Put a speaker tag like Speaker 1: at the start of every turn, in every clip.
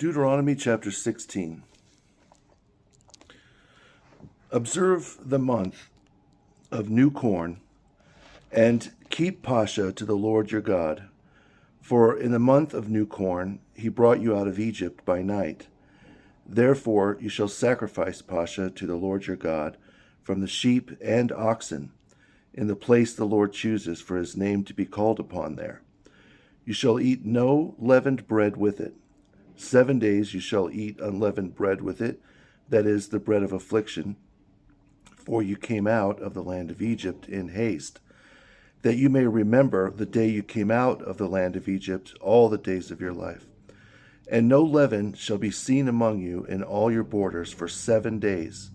Speaker 1: Deuteronomy chapter 16. Observe the month of new corn, and keep Pascha to the Lord your God. For in the month of new corn he brought you out of Egypt by night. Therefore you shall sacrifice Pascha to the Lord your God from the sheep and oxen, in the place the Lord chooses for his name to be called upon there. You shall eat no leavened bread with it. 7 days you shall eat unleavened bread with it, that is, the bread of affliction, for you came out of the land of Egypt in haste, that you may remember the day you came out of the land of Egypt all the days of your life. And no leaven shall be seen among you in all your borders for 7 days,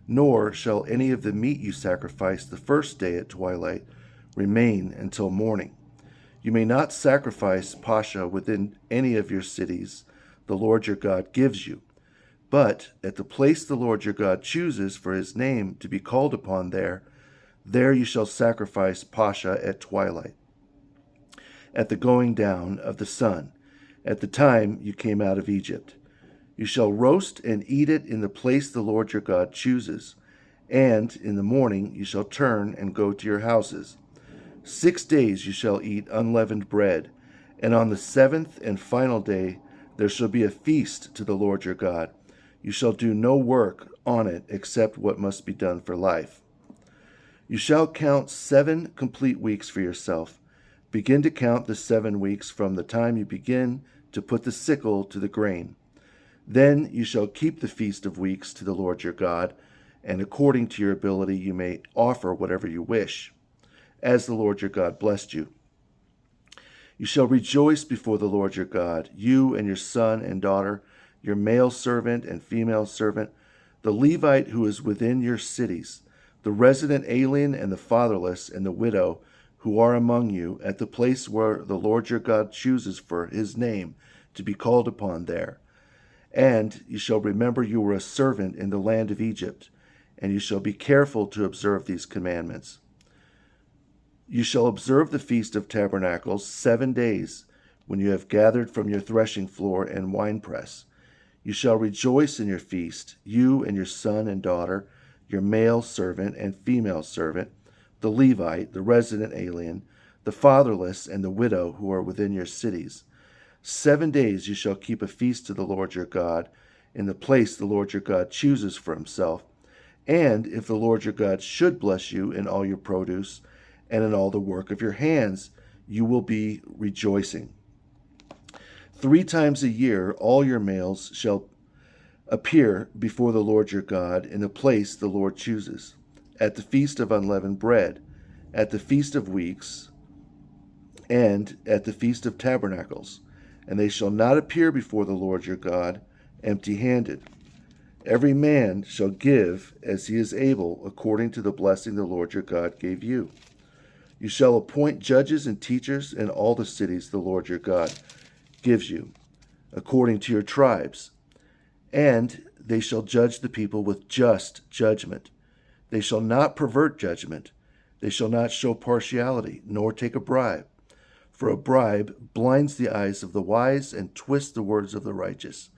Speaker 1: nor shall any of the meat you sacrifice the first day at twilight remain until morning. You may not sacrifice Pascha within any of your cities the Lord your God gives you, but at the place the Lord your God chooses for his name to be called upon there you shall sacrifice Pascha at twilight, at the going down of the sun, at the time you came out of Egypt. You shall roast and eat it in the place the Lord your God chooses, and in the morning you shall turn and go to your houses. 6 days you shall eat unleavened bread, and on the 7th and final day there shall be a feast to the Lord your God. You shall do no work on it except what must be done for life. You shall count 7 complete weeks for yourself. Begin to count the 7 weeks from the time you begin to put the sickle to the grain. Then you shall keep the feast of weeks to the Lord your God, and according to your ability you may offer whatever you wish, as the Lord your God blessed you. You shall rejoice before the Lord your God, you and your son and daughter, your male servant and female servant, the Levite who is within your cities, the resident alien and the fatherless and the widow who are among you at the place where the Lord your God chooses for his name to be called upon there. And you shall remember you were a servant in the land of Egypt, and you shall be careful to observe these commandments. You shall observe the Feast of Tabernacles 7 days, when you have gathered from your threshing floor and winepress. You shall rejoice in your feast, you and your son and daughter, your male servant and female servant, the Levite, the resident alien, the fatherless, and the widow who are within your cities. 7 days you shall keep a feast to the Lord your God, in the place the Lord your God chooses for himself. And if the Lord your God should bless you in all your produce and in all the work of your hands, you will be rejoicing. 3 times a year all your males shall appear before the Lord your God in the place the Lord chooses, at the feast of unleavened bread, at the feast of weeks, and at the feast of tabernacles. And they shall not appear before the Lord your God empty-handed. Every man shall give as he is able, according to the blessing the Lord your God gave you. You shall appoint judges and teachers in all the cities the Lord your God gives you, according to your tribes. And they shall judge the people with just judgment. They shall not pervert judgment. They shall not show partiality, nor take a bribe. For a bribe blinds the eyes of the wise and twists the words of the righteous.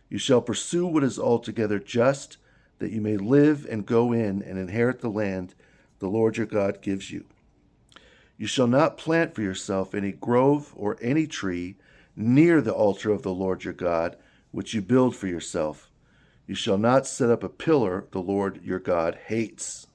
Speaker 1: You shall pursue what is altogether just, that you may live and go in and inherit the land the Lord your God gives you. You shall not plant for yourself any grove or any tree near the altar of the Lord your God, which you build for yourself. You shall not set up a pillar the Lord your God hates.